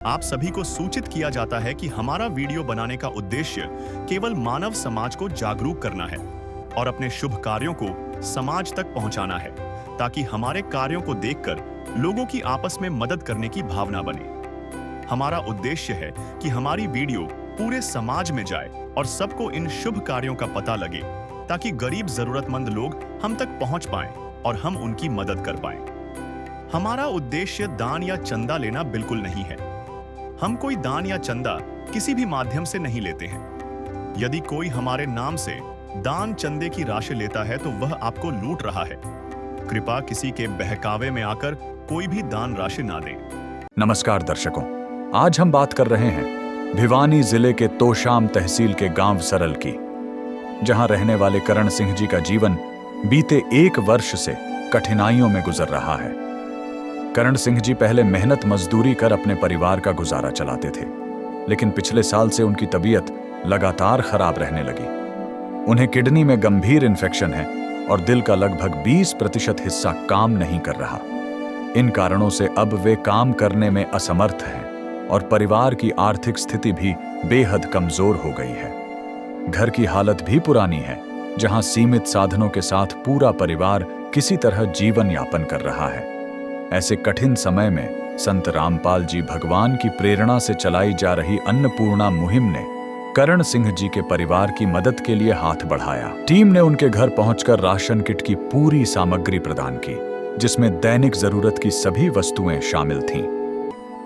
आप सभी को सूचित किया जाता है कि हमारा वीडियो बनाने का उद्देश्य केवल मानव समाज को जागरूक करना है और अपने शुभ कार्यों को समाज तक पहुंचाना है, ताकि हमारे कार्यों को देखकर लोगों की आपस में मदद करने की भावना बने। हमारा उद्देश्य है कि हमारी वीडियो पूरे समाज में जाए और सबको इन शुभ कार्यों का पता लगे, ताकि गरीब जरूरतमंद लोग हम तक पहुंच पाएं और हम उनकी मदद कर पाएं। हमारा उद्देश्य दान या चंदा लेना बिल्कुल नहीं है। हम कोई दान या चंदा किसी भी माध्यम से नहीं लेते हैं। यदि कोई हमारे नाम से दान चंदे की राशि लेता है तो वह आपको लूट रहा है। कृपया किसी के बहकावे में आकर कोई भी दान राशि ना दें। नमस्कार दर्शकों, आज हम बात कर रहे हैं भिवानी जिले के तोशाम तहसील के गांव सरल की, जहां रहने वाले करण सिंह जी का जीवन बीते 1 वर्ष से कठिनाइयों में गुजर रहा है। करण सिंह जी पहले मेहनत मजदूरी कर अपने परिवार का गुजारा चलाते थे, लेकिन पिछले साल से उनकी तबीयत लगातार खराब रहने लगी। उन्हें किडनी में गंभीर इन्फेक्शन है और दिल का लगभग 20% हिस्सा काम नहीं कर रहा। इन कारणों से अब वे काम करने में असमर्थ हैं और परिवार की आर्थिक स्थिति भी बेहद कमजोर हो गई है। घर की हालत भी पुरानी है, जहां सीमित साधनों के साथ पूरा परिवार किसी तरह जीवन यापन कर रहा है। ऐसे कठिन समय में संत रामपाल जी भगवान की प्रेरणा से चलाई जा रही अन्नपूर्णा मुहिम ने करण सिंह जी के परिवार की मदद के लिए हाथ बढ़ाया। टीम ने उनके घर पहुंचकर राशन किट की पूरी सामग्री प्रदान की, जिसमें दैनिक जरूरत की सभी वस्तुएं शामिल थीं।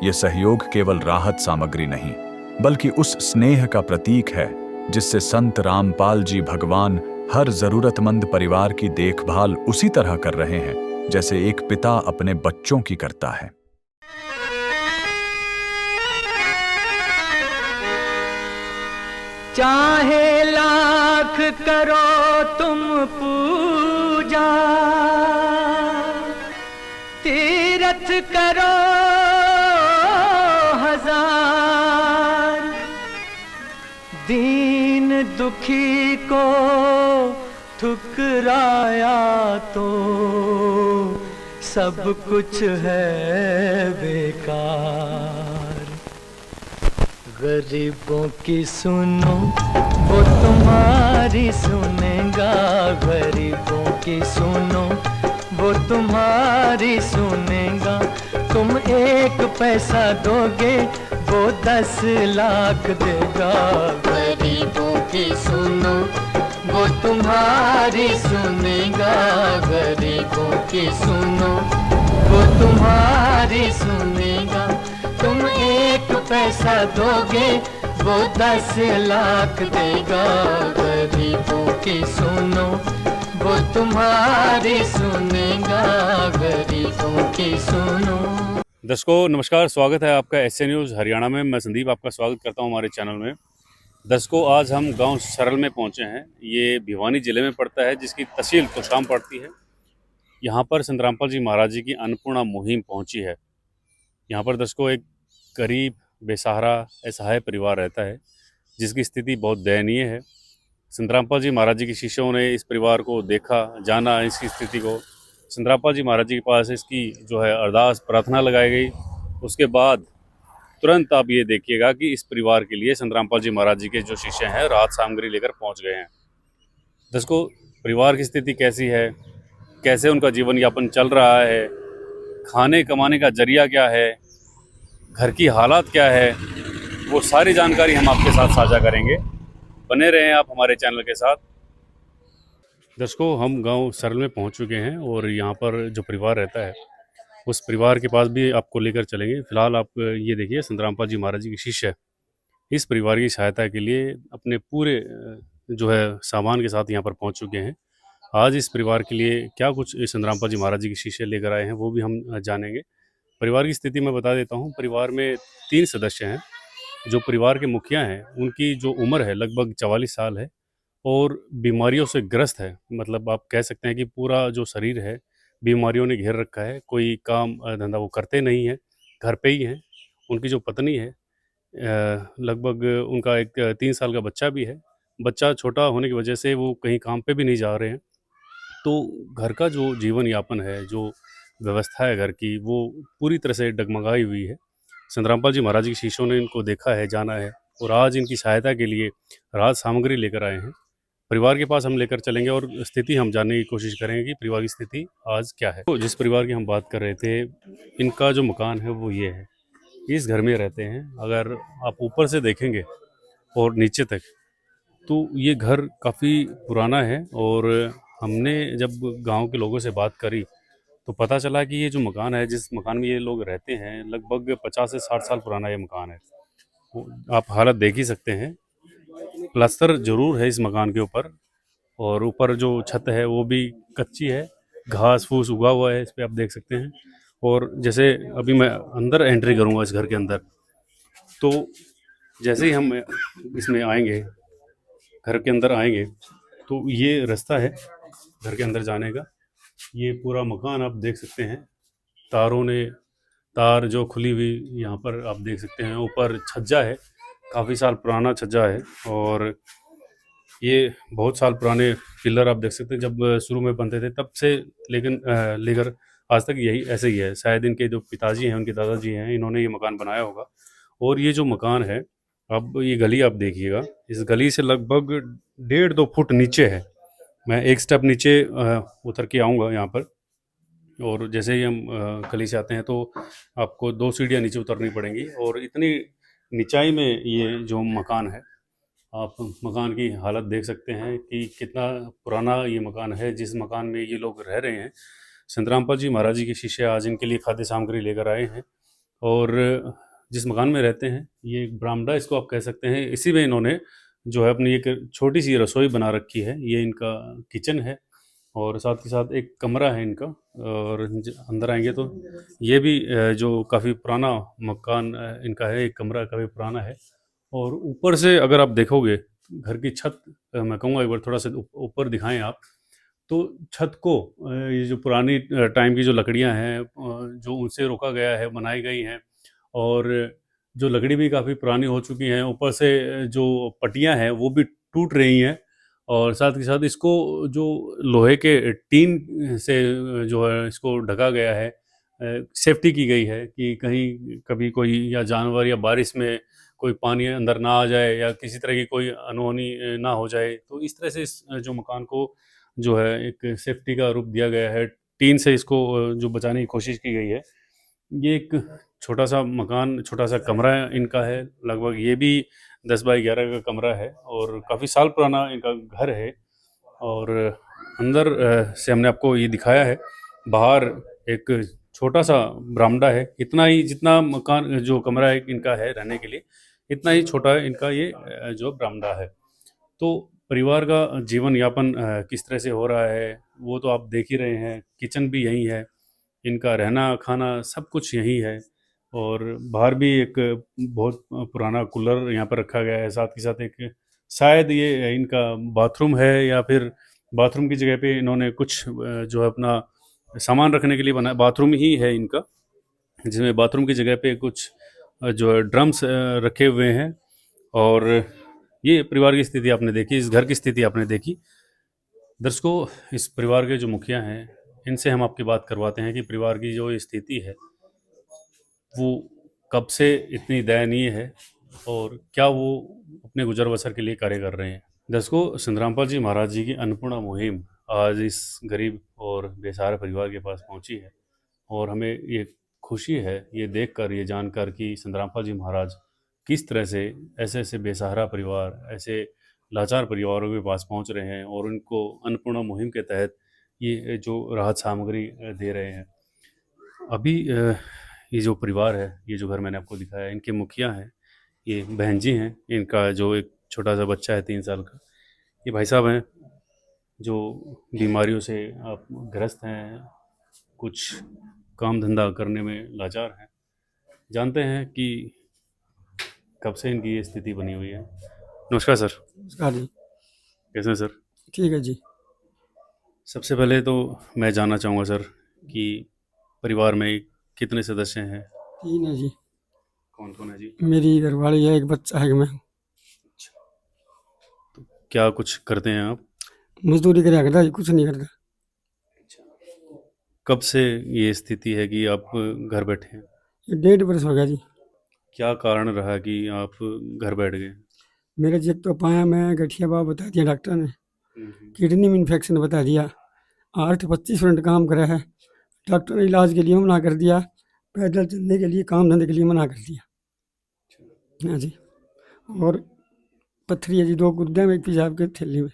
ये सहयोग केवल राहत सामग्री नहीं, बल्कि उस स्नेह का प्रतीक है जिससे संत रामपाल जी भगवान हर जरूरतमंद परिवार की देखभाल उसी तरह कर रहे हैं जैसे एक पिता अपने बच्चों की करता है। चाहे लाख करो तुम पूजा, तीरथ करो हजार, दीन दुखी को ठुकराया तो सब कुछ है बेकार। गरीबों की सुनो वो तुम्हारी सुनेगा, गरीबों की सुनो वो तुम्हारी सुनेगा। तुम 1 पैसा दोगे वो 10 लाख देगा। गरीबों की सुनो वो तुम्हारी सुनेगा, गरीबों की सुनो वो तुम्हारी सुनेगा। तुम 1 पैसा दोगे वो 10 लाख देगा। गरीबों की सुनो वो तुम्हारी सुनेगा, गरीबों की सुनो। दर्शकों नमस्कार, स्वागत है आपका एसए न्यूज़ हरियाणा में। मैं संदीप आपका स्वागत करता हूं हमारे चैनल में। दर्शकों आज हम गांव सरल में पहुंचे हैं। ये भिवानी जिले में पड़ता है, जिसकी तहसील तोशाम पड़ती है। यहां पर संत रामपाल जी महाराज जी की अन्नपूर्णा मुहिम पहुंची है। यहां पर दर्शकों एक गरीब बेसहारा असहाय परिवार रहता है, जिसकी स्थिति बहुत दयनीय है। संत रामपाल जी महाराज जी के शिष्यों ने इस परिवार को देखा, जाना इसकी स्थिति को। संत रामपाल जी महाराज जी के पास इसकी जो है अरदास प्रार्थना लगाई गई। उसके बाद तुरंत आप ये देखिएगा कि इस परिवार के लिए संत रामपाल जी महाराज जी के जो शिष्य हैं राहत सामग्री लेकर पहुंच गए हैं। दर्शकों परिवार की स्थिति कैसी है, कैसे उनका जीवन यापन चल रहा है, खाने कमाने का जरिया क्या है, घर की हालात क्या है, वो सारी जानकारी हम आपके साथ साझा करेंगे। बने रहें आप हमारे चैनल के साथ। दर्शकों हम गांव सरल में पहुंच चुके हैं और यहाँ पर जो परिवार रहता है उस परिवार के पास भी आपको लेकर चलेंगे। फिलहाल आप ये देखिए संत रामपाल जी महाराज जी के शिष्य इस परिवार की सहायता के लिए अपने पूरे जो है सामान के साथ यहाँ पर पहुँच चुके हैं। आज इस परिवार के लिए क्या कुछ संत रामपाल जी महाराज जी के शिष्य लेकर आए हैं वो भी हम जानेंगे। परिवार की स्थिति मैं बता देता हूँ। परिवार में 3 सदस्य हैं। जो परिवार के मुखिया हैं उनकी जो उम्र है लगभग 44 साल है और बीमारियों से ग्रस्त है। मतलब आप कह सकते हैं कि पूरा जो शरीर है बीमारियों ने घेर रखा है। कोई काम धंधा वो करते नहीं हैं, घर पे ही हैं। उनकी जो पत्नी है लगभग उनका एक 3 साल का बच्चा भी है। बच्चा छोटा होने की वजह से वो कहीं काम पे भी नहीं जा रहे हैं। तो घर का जो जीवन यापन है, जो व्यवस्था है घर की, वो पूरी तरह से डगमगाई हुई है। संतरामपाल जी महाराज के शिष्यों ने इनको देखा है, जाना है और आज इनकी सहायता के लिए राहत सामग्री लेकर आए हैं। परिवार के पास हम लेकर चलेंगे और स्थिति हम जानने की कोशिश करेंगे कि परिवार की स्थिति आज क्या है। तो जिस परिवार की हम बात कर रहे थे, इनका जो मकान है वो ये है। इस घर में रहते हैं। अगर आप ऊपर से देखेंगे और नीचे तक, तो ये घर काफ़ी पुराना है और हमने जब गांव के लोगों से बात करी तो पता चला कि ये जो मकान है, जिस मकान में ये लोग रहते हैं, लगभग 50 से 60 साल पुराना ये मकान है। आप हालत देख ही सकते हैं। प्लास्टर जरूर है इस मकान के ऊपर और ऊपर जो छत है वो भी कच्ची है, घास फूस उगा हुआ है इस पे, आप देख सकते हैं। और जैसे अभी मैं अंदर एंट्री करूंगा इस घर के अंदर, तो जैसे ही हम इसमें आएंगे, घर के अंदर आएंगे, तो ये रास्ता है घर के अंदर जाने का। ये पूरा मकान आप देख सकते हैं, तार जो खुली हुई यहाँ पर आप देख सकते हैं। ऊपर छज्जा है, काफ़ी साल पुराना छज्जा है और ये बहुत साल पुराने पिलर आप देख सकते हैं। जब शुरू में बनते थे तब से लेकर आज तक यही ऐसे ही है। शायद इनके जो पिताजी हैं, उनके दादाजी हैं, इन्होंने ये मकान बनाया होगा। और ये जो मकान है, अब ये गली आप देखिएगा, इस गली से लगभग 1.5-2 फुट नीचे है। मैं एक स्टेप नीचे उतर के आऊँगा यहाँ पर, और जैसे ही हम गली से आते हैं तो आपको 2 सीढ़ियाँ नीचे उतरनी पड़ेंगी। और इतनी निचाई में ये जो मकान है, आप मकान की हालत देख सकते हैं कि कितना पुराना ये मकान है, जिस मकान में ये लोग रह रहे हैं। संतरामपाल जी महाराज जी के शिष्य आज इनके लिए खाद्य सामग्री लेकर आए हैं। और जिस मकान में रहते हैं, ये एक बरामदा इसको आप कह सकते हैं, इसी में इन्होंने जो है अपनी एक छोटी सी रसोई बना रखी है। ये इनका किचन है और साथ ही साथ एक कमरा है इनका। और अंदर आएंगे तो ये भी जो काफ़ी पुराना मकान इनका है, एक कमरा काफ़ी पुराना है। और ऊपर से अगर आप देखोगे घर की छत, मैं कहूँगा एक बार थोड़ा सा ऊपर दिखाएं आप, तो छत को ये जो पुरानी टाइम की जो लकड़ियां हैं, जो उनसे रोका गया है, बनाई गई हैं। और जो लकड़ी भी काफ़ी पुरानी हो चुकी हैं, ऊपर से जो पट्टियां हैं वो भी टूट रही हैं। और साथ ही साथ इसको जो लोहे के टीन से जो है इसको ढका गया है, सेफ्टी की गई है कि कहीं कभी कोई या जानवर या बारिश में कोई पानी अंदर ना आ जाए या किसी तरह की कोई अनहोनी ना हो जाए। तो इस तरह से इस जो मकान को जो है एक सेफ्टी का रूप दिया गया है। टीन से इसको जो बचाने की कोशिश की गई है। ये एक छोटा सा मकान, छोटा सा कमरा इनका है, लगभग ये भी 10 बाई 11 का कमरा है और काफ़ी साल पुराना इनका घर है। और अंदर से हमने आपको ये दिखाया है। बाहर एक छोटा सा बरामदा है, इतना ही जितना मकान जो कमरा है इनका है रहने के लिए, इतना ही छोटा है इनका ये जो बरामदा है। तो परिवार का जीवन यापन किस तरह से हो रहा है वो तो आप देख ही रहे हैं। किचन भी यहीं है, इनका रहना खाना सब कुछ यहीं है। और बाहर भी एक बहुत पुराना कूलर यहाँ पर रखा गया है। साथ ही साथ एक शायद ये इनका बाथरूम है, या फिर बाथरूम की जगह पे इन्होंने कुछ जो है अपना सामान रखने के लिए बना, बाथरूम ही है इनका, जिसमें बाथरूम की जगह पे कुछ जो है ड्रम्स रखे हुए हैं। और ये परिवार की स्थिति आपने देखी, इस घर की स्थिति आपने देखी। दर्शकों, इस परिवार के जो मुखिया हैं, इनसे हम आपकी बात करवाते हैं कि परिवार की जो स्थिति है वो कब से इतनी दयनीय है और क्या वो अपने गुजर बसर के लिए कार्य कर रहे हैं। दर्शकों, संतरामपाल जी महाराज जी की अन्नपूर्णा मुहिम आज इस गरीब और बेसहारा परिवार के पास पहुंची है। और हमें ये खुशी है ये देखकर, ये जानकर कि संतरामपाल जी महाराज किस तरह से ऐसे ऐसे बेसहारा परिवार, ऐसे लाचार परिवारों के पास पहुंच रहे हैं और उनको अन्नपूर्णा मुहिम के तहत ये जो राहत सामग्री दे रहे हैं। अभी ये जो परिवार है, ये जो घर मैंने आपको दिखाया, इनके मुखिया हैं, ये बहन जी हैं, इनका जो एक छोटा सा बच्चा है 3 साल का। ये भाई साहब हैं जो बीमारियों से आप ग्रस्त हैं, कुछ काम धंधा करने में लाचार हैं। जानते हैं कि कब से इनकी ये स्थिति बनी हुई है। नमस्कार सर। नमस्कार जी। कैसे हैं सर? ठीक है जी। सबसे पहले तो मैं जानना चाहूँगा सर कि परिवार में कितने सदस्य हैं? 3 है जी। कौन कौन है जी? मेरी घरवाली है, एक बच्चा है, मैं। तो क्या कुछ करते हैं आप? मजदूरी करे करता जी, कुछ नहीं करता। कब से ये स्थिति है कि आप घर बैठे हैं? ये 1.5 वर्ष हो गया जी। क्या कारण रहा कि आप घर बैठ गए? मेरा जी एक तो पाया में गठिया बाबा बता दिया डॉक्टर ने, हम्म, किडनी में इन्फेक्शन बता दिया, 8-25 मिनट काम करा है। डॉक्टर ने इलाज के लिए मना कर दिया, पैदल चलने के लिए, काम धंधे के लिए मना कर दिया। हाँ जी। और पत्थरी है जी 2 गुर्दे में, एक पेशाब के थैली में।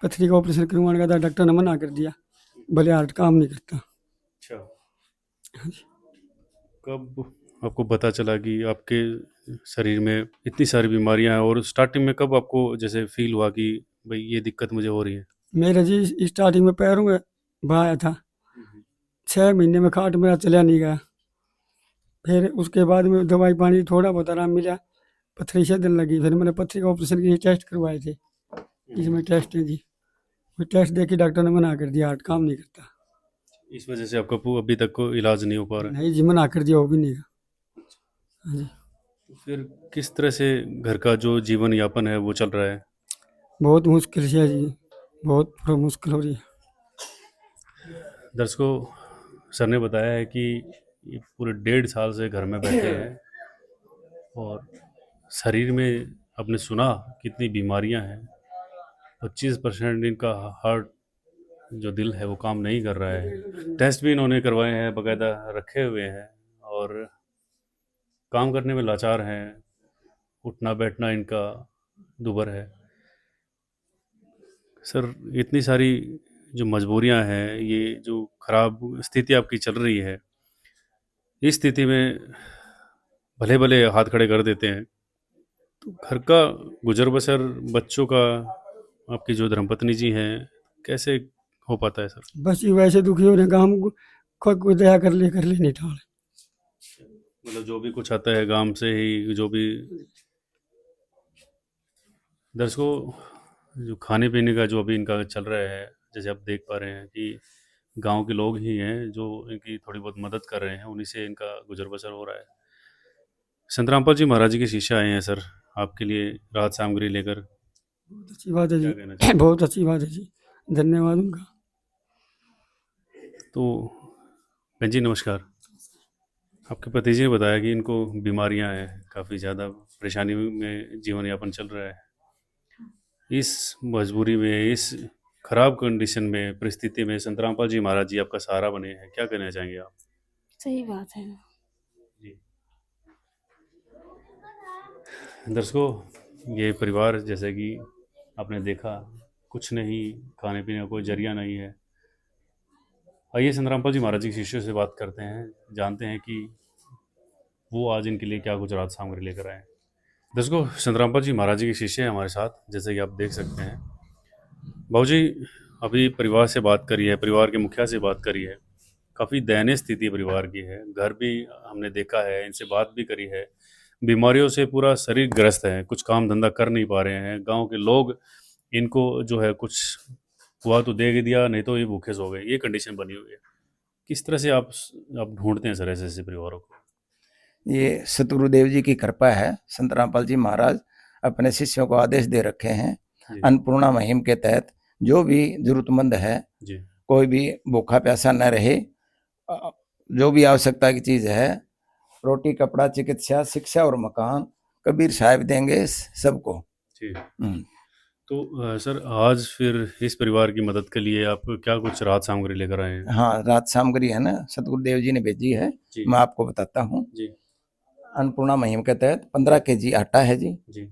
पत्थरी का ऑपरेशन करवाने का था, डॉक्टर ने मना कर दिया, भले हार्ट काम नहीं करता। अच्छा। हाँ जी। कब आपको पता चला कि आपके शरीर में इतनी सारी बीमारियां हैं, और स्टार्टिंग में कब आपको जैसे फील हुआ कि भाई ये दिक्कत मुझे हो रही है? मेरा जी स्टार्टिंग में पैरों में बहाया था, 6 महीने में खाट मेरा चला नहीं गया। फिर उसके बाद में दवाई पानी थोड़ा बहुत आराम मिला, पथरी से दिल लगी। फिर मैंने पथरी का ऑपरेशन के लिए टेस्ट करवाए थे, इसमें टेस्ट है जी। फिर टेस्ट देके डॉक्टर ने मना कर दिया, हार्ट काम नहीं करता। इस वजह से आपका अभी तक को इलाज नहीं हो पा रहा है? नहीं जी, मना कर दिया, वो भी नहीं। हाँ जी। तो फिर किस तरह से घर का जो जीवन यापन है वो चल रहा है? बहुत मुश्किल से है जी, बहुत पूरा मुश्किल हो रही है। दर्शकों, सर ने बताया है कि ये पूरे 1.5 साल से घर में बैठे हैं, और शरीर में आपने सुना कितनी बीमारियां हैं। 25% इनका हार्ट जो दिल है वो काम नहीं कर रहा है। टेस्ट भी इन्होंने करवाए हैं, बाकायदा रखे हुए हैं, और काम करने में लाचार हैं। उठना बैठना इनका दुभर है। सर, इतनी सारी जो मजबूरियां हैं, ये जो खराब स्थिति आपकी चल रही है, इस स्थिति में भले भले हाथ खड़े कर देते हैं, तो घर का गुजर बसर, बच्चों का, आपकी जो धर्मपत्नी जी हैं, कैसे हो पाता है सर? बस ये वैसे दुखी हो रहे हैं कि हम कोई दया कर ले नहीं ठाल। मतलब जो भी कुछ आता है गांव से ही, जो भी। दर्शकों, जो खाने पीने का जो अभी इनका चल रहा है, जैसे आप देख पा रहे हैं कि गांव के लोग ही हैं जो इनकी थोड़ी बहुत मदद कर रहे हैं, उन्हीं से इनका गुजर बसर हो रहा है। संत रामपाल जी महाराज जी के शिष्य आए हैं सर आपके लिए राहत सामग्री लेकर। बहुत अच्छी बात है क्या जी, कहना चाहिए? बहुत अच्छी बात है जी, धन्यवाद उनका। तो बहन जी नमस्कार। आपके पति जी ने बताया कि इनको बीमारियां हैं, काफ़ी ज़्यादा परेशानी में जीवन यापन चल रहा है। इस मजबूरी में, इस खराब कंडीशन में, परिस्थिति में संत रामपाल जी महाराज जी आपका सहारा बने हैं। क्या कहना चाहेंगे आप? सही बात है। जी। दर्शकों, ये परिवार जैसे कि आपने देखा, कुछ नहीं, खाने पीने का कोई जरिया नहीं है। आइए संत रामपाल जी महाराज जी के शिष्यों से बात करते हैं, जानते हैं कि वो आज इनके लिए क्या कुछ राहत सामग्री लेकर आए हैं। दर्शकों, संत रामपाल जी महाराज जी के शिष्य हैं हमारे साथ, जैसे कि आप देख सकते हैं। बाबू जी, अभी परिवार से बात करी है, परिवार के मुखिया से बात करी है, काफ़ी दयनीय स्थिति परिवार की है। घर भी हमने देखा है, इनसे बात भी करी है। बीमारियों से पूरा शरीर ग्रस्त है, कुछ काम धंधा कर नहीं पा रहे हैं। गांव के लोग इनको जो है कुछ हुआ तो दे दिया, नहीं तो ये भूखे सो गए, ये कंडीशन बनी हुई है। किस तरह से आप ढूंढते हैं सर ऐसे ऐसे परिवारों को? ये सतगुरुदेव जी की कृपा है। संत रामपाल जी महाराज अपने शिष्यों को आदेश दे रखे हैं, जी अन्नपूर्णा मुहिम के तहत जो भी जरूरतमंद है, जी कोई भी भूखा प्यासा न रहे, जो भी आवश्यकता की चीज है, रोटी कपड़ा चिकित्सा शिक्षा और मकान, कबीर साहब देंगे सबको। जी। हम्म। तो सर, आज फिर इस परिवार की मदद के लिए आप क्या कुछ राहत सामग्री लेकर आए हैं? हाँ, राहत सामग्री है ना, सतगुरुदेव जी ने भेजी है, जी मैं आपको बताता हूँ। जी अन्नपूर्णा मुहिम के तहत 15 kg आटा है जी, जी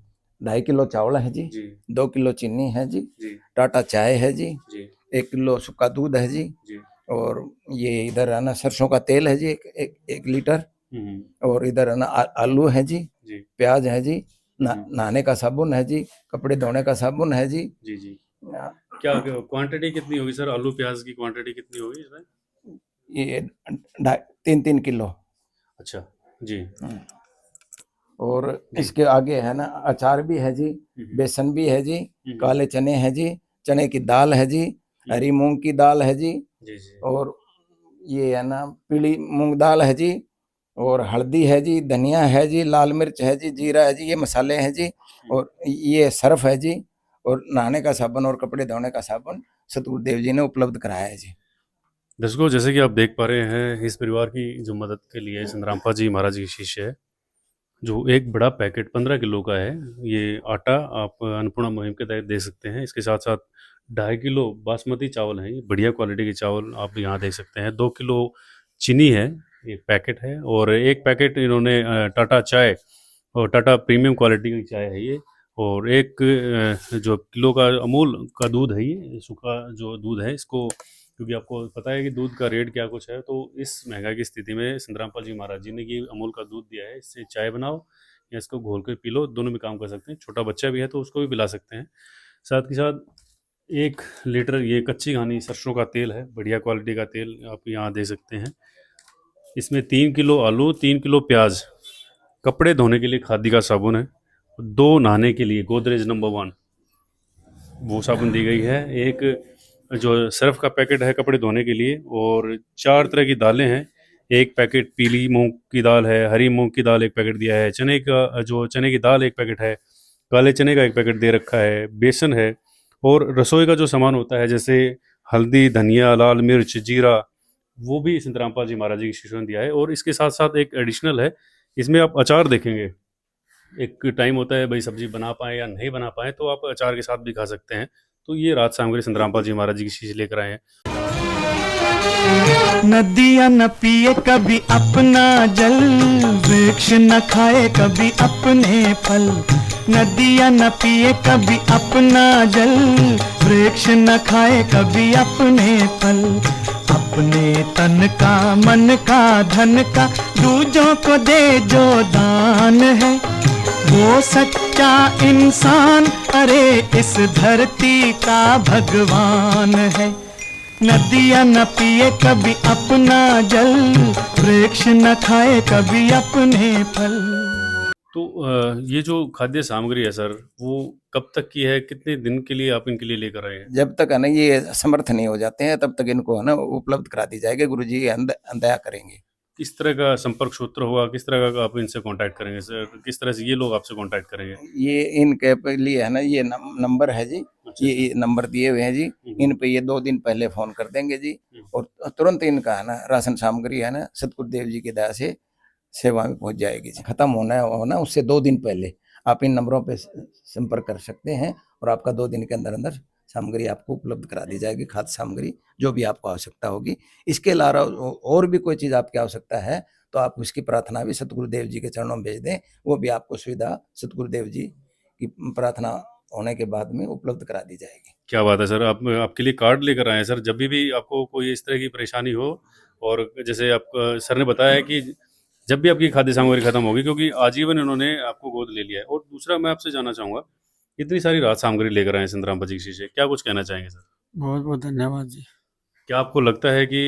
2.5 किलो चावल है जी, जी 2 किलो चीनी है जी, जी टाटा चाय है जी, जी 1 किलो सूखा दूध है जी, जी। और ये इधर है ना सरसों का तेल है जी, एक लीटर, और इधर है ना आलू है जी, जी प्याज है जी, नहाने का साबुन है जी, कपड़े धोने का साबुन है जी। जी जी। क्या क्वांटिटी कितनी होगी सर? आलू प्याज की क्वांटिटी कितनी होगी इसमें? ये 3-3 किलो। अच्छा जी। और इसके आगे है ना अचार भी है जी, बेसन भी है जी, काले चने हैं जी, चने की दाल है जी, हरी मूंग की दाल है जी, जी जी। और ये है ना पीली मूंग दाल है जी, और हल्दी है जी, धनिया है जी, लाल मिर्च है जी, जीरा है जी, ये मसाले हैं जी, और ये सर्फ है जी, और नहाने का साबुन और कपड़े धोने का साबुन सतगुरुदेव जी ने उपलब्ध कराया है जी। दर्शकों, जैसे कि आप देख पा रहे हैं, इस परिवार की जो मदद के लिए संत रामपाल जी महाराज जी के शिष्य है, जो एक बड़ा पैकेट 15 किलो का है, ये आटा आप अन्नपूर्णा मुहिम के तहत दे सकते हैं। इसके साथ साथ 2.5 किलो बासमती चावल है, ये बढ़िया क्वालिटी के चावल आप यहाँ देख सकते हैं। 2 किलो चीनी है, एक पैकेट है, और एक पैकेट इन्होंने टाटा चाय और टाटा प्रीमियम क्वालिटी की चाय है ये, और एक जो किलो का अमूल का दूध है, ये सूखा जो दूध है इसको, क्योंकि आपको पता है कि दूध का रेट क्या कुछ है, तो इस महंगाई की स्थिति में संतरामपाल जी महाराज जी ने ये अमूल का दूध दिया है। इससे चाय बनाओ या इसको घोल कर पी लो, दोनों में काम कर सकते हैं। छोटा बच्चा भी है तो उसको भी पिला सकते हैं। साथ के साथ 1 लीटर ये कच्ची घानी सरसों का तेल है, बढ़िया क्वालिटी का तेल आप यहाँ दे सकते हैं। इसमें 3 किलो आलू, 3 किलो प्याज, कपड़े धोने के लिए खादी का साबुन है, 2 नहाने के लिए गोदरेज नंबर 1 वो साबुन दी गई है, एक जो सर्फ का पैकेट है कपड़े धोने के लिए, और 4 तरह की दालें हैं। एक पैकेट पीली मूंग की दाल है, हरी मूंग की दाल एक पैकेट दिया है, चने की दाल एक पैकेट है, काले चने का एक पैकेट दे रखा है, बेसन है, और रसोई का जो सामान होता है जैसे हल्दी, धनिया, लाल मिर्च, जीरा, वो भी संतरामपाल जी महाराज जी की शिष्यों ने दिया है। और इसके साथ साथ एक एडिशनल है, इसमें आप अचार देखेंगे। एक टाइम होता है भाई सब्जी बना पाए या नहीं बना पाए तो आप अचार के साथ भी खा सकते हैं। तो ये रात सामग्री संतरामपाल जी महाराज जी की शीशी लेकर आए हैं। नदियाँ न पिए कभी अपना जल, वृक्ष न खाए कभी अपने फल। नदियाँ न पिए कभी अपना जल, वृक्ष न खाए कभी अपने फल। अपने तन का, मन का, धन का दूजों को दे जो दान है, वो सच्चा इंसान, अरे इस धरती का भगवान है। नदियाँ न पिए कभी अपना जल, वृक्ष न खाए कभी अपने फल। तो ये जो खाद्य सामग्री है सर, वो कब तक की है, कितने दिन के लिए आप इनके लिए लेकर आए हैं? जब तक है ना ये समर्थ नहीं हो जाते हैं तब तक इनको है ना उपलब्ध करा दी जाएगी। गुरुजी दया करेंगे। किस तरह का संपर्क सूत्र होगा, किस तरह का आप इनसे कांटेक्ट करेंगे सर, किस तरह से ये लोग आपसे कांटेक्ट करेंगे? ये इनके लिए है ना ये नंबर है जी, ये नंबर दिए हुए हैं जी। इन पे ये 2 दिन पहले फोन कर देंगे जी, और तुरंत इनका है ना राशन सामग्री है ना सतगुरुदेव जी की दया से सेवा में पहुंच जाएगी जी। खत्म होना उससे 2 दिन पहले आप इन नंबरों पे संपर्क कर सकते हैं, और आपका 2 दिन के अंदर अंदर सामग्री आपको उपलब्ध करा दी जाएगी। खाद्य सामग्री जो भी आपको आवश्यकता होगी। इसके अलावा और भी कोई चीज़ आपकी आवश्यकता है तो आप उसकी प्रार्थना भी सतगुरुदेव जी के चरणों में भेज दें, वो भी आपको सुविधा सतगुरुदेव जी की प्रार्थना होने के बाद में उपलब्ध करा दी जाएगी। क्या बात है सर, आप आपके लिए कार्ड लेकर आए हैं सर। जब भी आपको कोई इस तरह की परेशानी हो, और जैसे आप सर ने बताया है कि जब भी आपकी खाद्य सामग्री खत्म होगी, क्योंकि आजीवन इन्होंने आपको गोद ले लिया है। और दूसरा मैं आपसे जानना चाहूँगा, इतनी सारी राहत सामग्री लेकर आए हैं संतरामपाल जी की शीशी, क्या कुछ कहना चाहेंगे सर? बहुत बहुत धन्यवाद जी। क्या आपको लगता है कि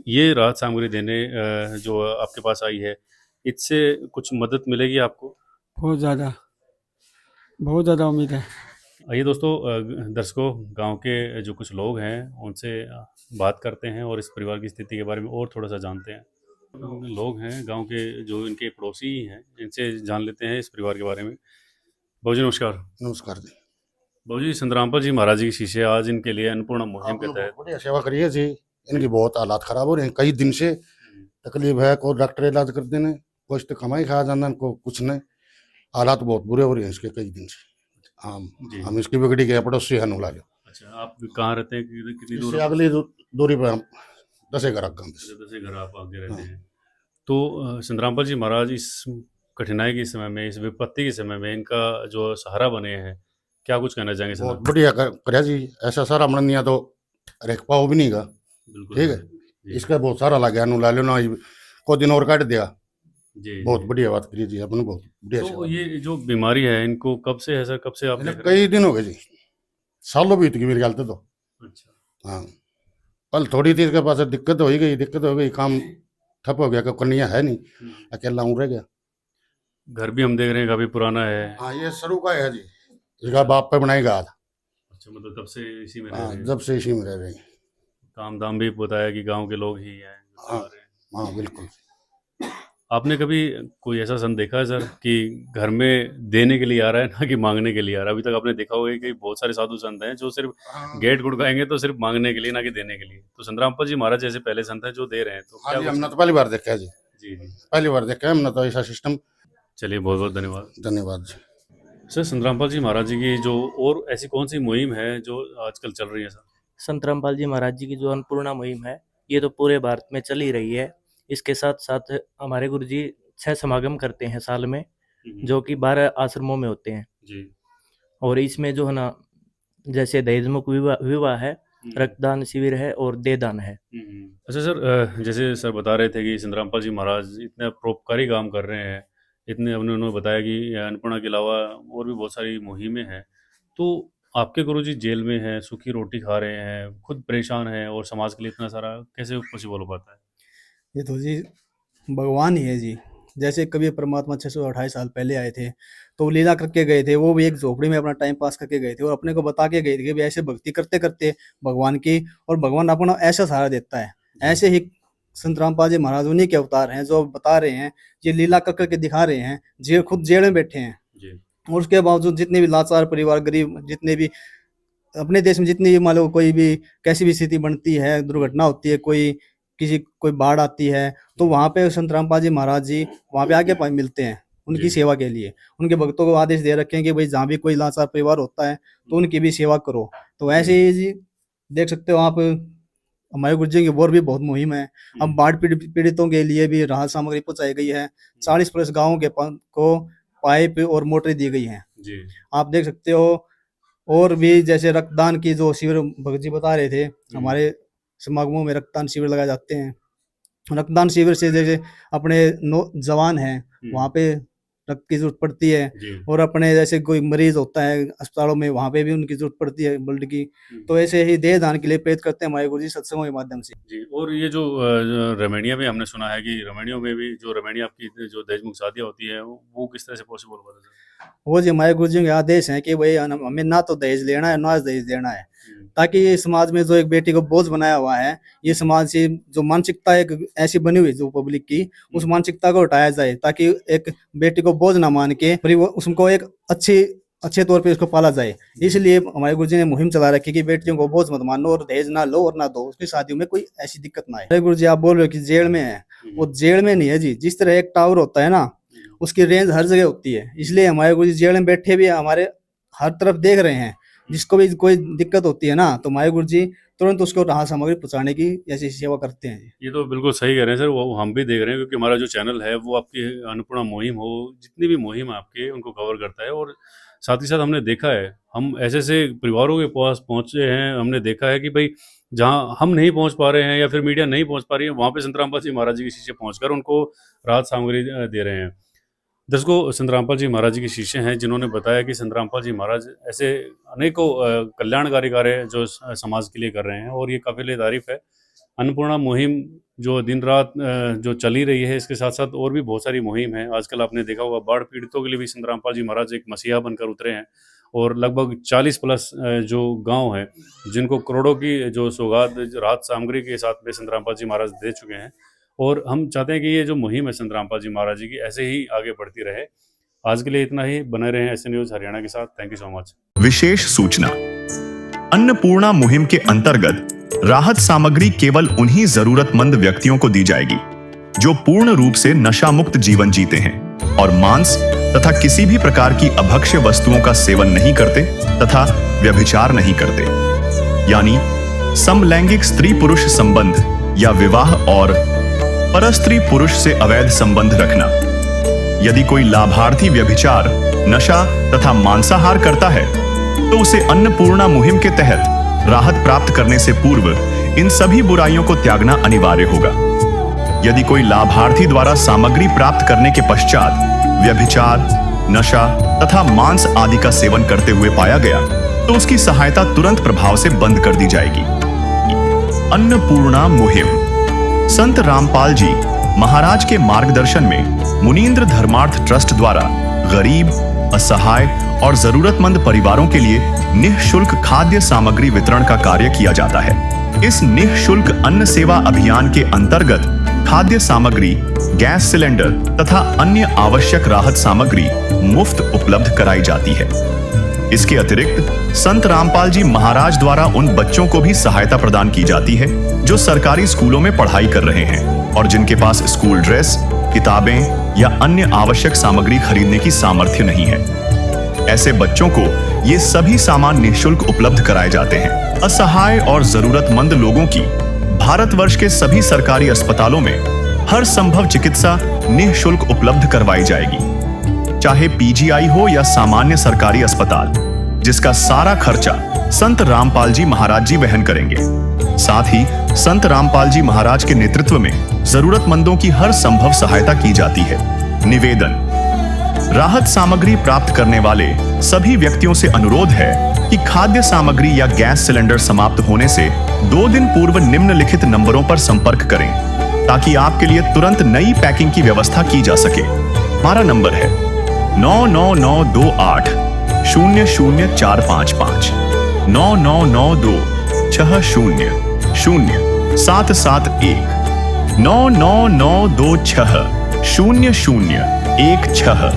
ये राहत सामग्री देने जो आपके पास आई है, इससे कुछ मदद मिलेगी आपको? बहुत ज़्यादा उम्मीद है। आइए दोस्तों, दर्शकों, गांव के जो कुछ लोग हैं उनसे बात करते हैं और इस परिवार की स्थिति के बारे में और थोड़ा सा जानते हैं। लोग हैं गांव के जो इनके पड़ोसी ही हैं, इनसे जान लेते हैं इस परिवार के बारे में। बाबूजी नमस्कार। नमस्कार जी। बाबूजी, संतरामपाल जी महाराज जी की शीशे आज इनके लिए अन्नपूर्णा मुहिम के तहत बढ़िया सेवा करिए जी। इनकी बहुत हालात खराब हो रहे हैं, कई दिन से तकलीफ है। को डॉक्टर इलाज कर देने, कुछ तो कमाई खा जाना, को कुछ नहीं। हालात बहुत बुरे हो रहे हैं इसके कई दिन से। हम इसकी बिगड़ी गए पड़ोसी है नुला जो। अच्छा, आप कहाँ रहते हैं, कितनी दूर? इससे अगली दूरी पर हम 10 घर गाँव से। 10 घर आप आगे रहते हैं। तो संतरामपाल जी महाराज इस कठिनाई के समय में, इस विपत्ति के समय में इनका जो सहारा बने हैं, क्या कुछ कहना चाहेंगे? बहुत बढ़िया करे जी। ऐसा सारा मननिया तो रेख पाओ भी नहीं गा। ठीक है, इसका बहुत सारा लगा नुला लो ना, को दिन और काट दिया जी। बहुत बढ़िया बात करी जी आपने, बहुत बढ़िया। तो ये जो बीमारी है इनको कब से है सर, कब से आप? कई दिन हो गए जी, सालों बीत गई मेरे ख्याल से तो। अच्छा। हाँ, कल थोड़ी देर के पास दिक्कत हो गई, काम ठप हो गया, कन्या है नहीं, अकेला हूँ रह गया। घर भी हम देख रहे हैं काफी पुराना है। हाँ, ये शुरू का है जी, इसका बाप पे बनाएगा। अच्छा, मतलब तब से इसी में रह हाँ, रहे हैं? जब से इसी में रह रहे हैं। काम दाम भी बताया कि गांव के लोग ही हैं। हाँ बिल्कुल। आपने कभी कोई ऐसा संत देखा है सर कि घर में देने के लिए आ रहा है, ना कि मांगने के लिए आ रहा है? अभी तक आपने देखा होगा कि बहुत सारे साधु संत हैं जो सिर्फ गेट गुड़काएंगे तो सिर्फ मांगने के लिए, ना कि देने के लिए। तो संतरामपाल जी महाराज जैसे पहले संत हैं जो दे रहे हैं, तो हाँ जी, हमने तो पहली बार देखा है जी। जी जी, पहली बार देखा है हमने तो ऐसा सिस्टम। चलिए, बहुत बहुत धन्यवाद। धन्यवाद जी। सर, संत रामपाल जी महाराज जी की जो और ऐसी कौन सी मुहिम है जो आजकल चल रही है सर? संत रामपाल जी महाराज जी की जो अन्नपूर्णा मुहिम है, ये तो पूरे भारत में चल ही रही है। इसके साथ साथ हमारे गुरु जी 6 समागम करते हैं साल में, जो कि 12 आश्रमों में होते हैं। जी। और इसमें जो है ना, जैसे दहेजमुक्त विवाह है, रक्तदान शिविर है और देहदान है। अच्छा सर, जैसे सर बता रहे थे कि संत रामपाल जी महाराज इतने परोपकारी काम कर रहे हैं, इतने उन्होंने बताया कि अन्नपूर्णा के अलावा और भी बहुत सारी मुहिमें हैं, तो आपके गुरुजी जेल में हैं, सूखी रोटी खा रहे हैं, खुद परेशान हैं और समाज के लिए इतना सारा कैसे पॉसिबल हो पाता है? ये तो जी भगवान ही है जी। जैसे कभी परमात्मा 628 साल पहले आए थे तो वो लीला करके गए थे, वो भी एक झोपड़ी में अपना टाइम पास करके गए थे और अपने को बता के गए थे कि भी ऐसे भक्ति करते करते भगवान की, और भगवान अपना ऐसा सहारा देता है। ऐसे ही संत रामपाल जी महाराज उन्हीं के अवतार हैं जो बता रहे हैं, ये लीला कर करके दिखा रहे हैं। जेल, खुद जेल में बैठे हैं जी। और उसके बावजूद जितने भी लाचार परिवार, गरीब, जितने भी अपने देश में जितनी भी मान लो कोई भी कैसी भी स्थिति बनती है, दुर्घटना होती है, कोई बाढ़ आती है, तो वहाँ पे संत रामपाल जी महाराज जी वहाँ पे आगे मिलते हैं उनकी सेवा के लिए। उनके भक्तों को आदेश दे रखे हैं कि भाई जहाँ भी कोई लाचार परिवार होता है तो उनकी भी सेवा करो। तो ऐसे ही जी देख सकते हो आप, हमारे गुरु जी की और भी बहुत मुहिम है। अब बाढ़ पीड़ितों के लिए भी राहत सामग्री पहुंचाई गई है। 40+ गाँवों के को पाइप और मोटर दी गई है जी। आप देख सकते हो। और भी जैसे रक्तदान की जो शिविर भगत जी बता रहे थे, हमारे समागमों में रक्तदान शिविर लगाए जाते हैं। रक्तदान शिविर से जैसे अपने जवान हैं वहाँ पे रक्त की जरूरत पड़ती है, और अपने जैसे कोई मरीज होता है अस्पतालों में, वहाँ पे भी उनकी जरूरत पड़ती है ब्लड की। तो ऐसे ही देह दान के लिए प्रेरित करते हैं हमारे गुरुजी सत्संगों के माध्यम से जी। और ये जो रमणिया में हमने सुना है कि रमणियों में भी जो रमणिया आपकी जो दहेजमुक्त शादियाँ होती है वो किस तरह से पॉसिबल होता है? वो जी हमारे गुरुजी के आदेश है कि भाई हमें ना तो दहेज लेना है ना दहेज देना है, ताकि ये समाज में जो एक बेटी को बोझ बनाया हुआ है, ये समाज से जो मानसिकता एक ऐसी बनी हुई जो पब्लिक की, उस मानसिकता को हटाया जाए, ताकि एक बेटी को बोझ ना मान के उसको एक अच्छे तौर पे उसको पाला जाए। इसलिए हमारे गुरुजी ने मुहिम चला रखी कि बेटियों को बोझ मत मानो और दहेज ना लो और ना दो, उसकी शादियों में कोई ऐसी दिक्कत ना आए। गुरुजी आप बोल रहे हो कि जेल में है, वो जेल में नहीं है जी। जिस तरह एक टावर होता है ना, उसकी रेंज हर जगह होती है। इसलिए हमारे गुरुजी जेल में बैठे भी हमारे हर तरफ देख रहे हैं, जिसको भी कोई दिक्कत होती है ना, तो हमारे गुरुजी तुरंत उसको राहत सामग्री पहुंचाने की ऐसी सेवा करते हैं। ये तो बिल्कुल सही कह रहे हैं सर, वो हम भी देख रहे हैं, क्योंकि हमारा जो चैनल है वो आपकी अन्नपूर्णा मुहिम हो, जितनी भी मुहिम आपके उनको कवर करता है। और साथ ही साथ हमने देखा है, हम ऐसे परिवारों के पास पहुंचे हैं, हमने देखा है कि भाई जहां हम नहीं पहुंच पा रहे हैं या फिर मीडिया नहीं पहुंच पा रही है, वहां पे संत रामपाल जी महाराज जी के शिष्य पहुंचकर उनको राहत सामग्री दे रहे हैं। दर्शकों, संत रामपाल जी महाराज जी के शिष्य हैं जिन्होंने बताया कि संत रामपाल जी महाराज ऐसे अनेकों कल्याणकारी कार्य जो समाज के लिए कर रहे हैं, और ये काबिल तारीफ है। अन्नपूर्णा मुहिम जो दिन रात जो चली रही है, इसके साथ साथ और भी बहुत सारी मुहिम है। आजकल आपने देखा होगा बाढ़ पीड़ितों के लिए भी संत रामपाल जी महाराज एक मसीहा बनकर उतरे हैं, और लगभग 40+ जो गांव हैं जिनको करोड़ों की जो सौगात राहत सामग्री के साथ में संत रामपाल जी महाराज दे चुके हैं। और हम चाहते हैं कि ये जो मुहिम है संत रामपाल जी महाराज जी की ऐसे ही आगे बढ़ती रहे। आज के लिए इतना ही। बने रहें एसएन न्यूज़ हरियाणा के साथ। Thank you so much. विशेष सूचना, अन्नपूर्णा मुहिम के अंतर्गत राहत सामग्री केवल उन्हीं जरूरतमंद व्यक्तियों को दी जाएगी जो पूर्ण रूप से नशा मुक्त जीवन जीते हैं और मांस तथा किसी भी प्रकार की अभक्ष्य वस्तुओं का सेवन नहीं करते तथा व्यभिचार नहीं करते, यानी समलैंगिक स्त्री पुरुष संबंध या विवाह और परस्त्री पुरुष से अवैध संबंध रखना। यदि कोई लाभार्थी व्यभिचार, नशा तथा मांसाहार करता है तो उसे अन्नपूर्णा मुहिम के तहत राहत प्राप्त करने से पूर्व इन सभी बुराइयों को त्यागना अनिवार्य होगा। यदि कोई लाभार्थी द्वारा सामग्री प्राप्त करने के पश्चात व्यभिचार, नशा तथा मांस आदि का सेवन करते हुए पाया गया तो उसकी सहायता तुरंत प्रभाव से बंद कर दी जाएगी। अन्नपूर्णा मुहिम संत रामपाल जी महाराज के मार्गदर्शन में मुनीन्द्र धर्मार्थ ट्रस्ट द्वारा गरीब, असहाय और जरूरतमंद परिवारों के लिए निःशुल्क खाद्य सामग्री वितरण का कार्य किया जाता है। इस निःशुल्क अन्न सेवा अभियान के अंतर्गत खाद्य सामग्री, गैस सिलेंडर तथा अन्य आवश्यक राहत सामग्री मुफ्त उपलब्ध कराई जाती है। इसके अतिरिक्त संत रामपाल जी महाराज द्वारा उन बच्चों को भी सहायता प्रदान की जाती है जो सरकारी स्कूलों में पढ़ाई कर रहे हैं और जिनके पास स्कूल ड्रेस, किताबें, या अन्य आवश्यक सामग्री खरीदने की सामर्थ्य नहीं है। ऐसे बच्चों को ये सभी सामान निःशुल्क उपलब्ध कराए जाते हैं। असहाय और जरूरतमंद लोगों की भारतवर्ष के सभी सरकारी अस्पतालों में हर संभव चिकित्सा निःशुल्क उपलब्ध करवाई जाएगी, चाहे पीजीआई हो या सामान्य सरकारी अस्पताल, जिसका सारा खर्चा संत रामपाल जी महाराज जी वहन करेंगे। साथ ही संत रामपाल जी महाराज के नेतृत्व में जरूरतमंदों की हर संभव सहायता की जाती है। निवेदन: राहत सामग्री प्राप्त करने वाले सभी व्यक्तियों से अनुरोध है कि खाद्य सामग्री या गैस सिलेंडर समाप्त होने से 2 दिन पूर्व निम्नलिखित नंबरों पर संपर्क करें, ताकि आपके लिए तुरंत नई पैकिंग की व्यवस्था की जा सके। हमारा नंबर है 99928 00455 9992 60 0771 99926 0016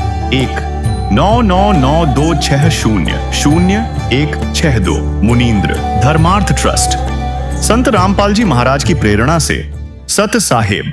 99926000162 मुनींद्र धर्मार्थ ट्रस्ट। संत रामपाल जी महाराज की प्रेरणा से सत साहेब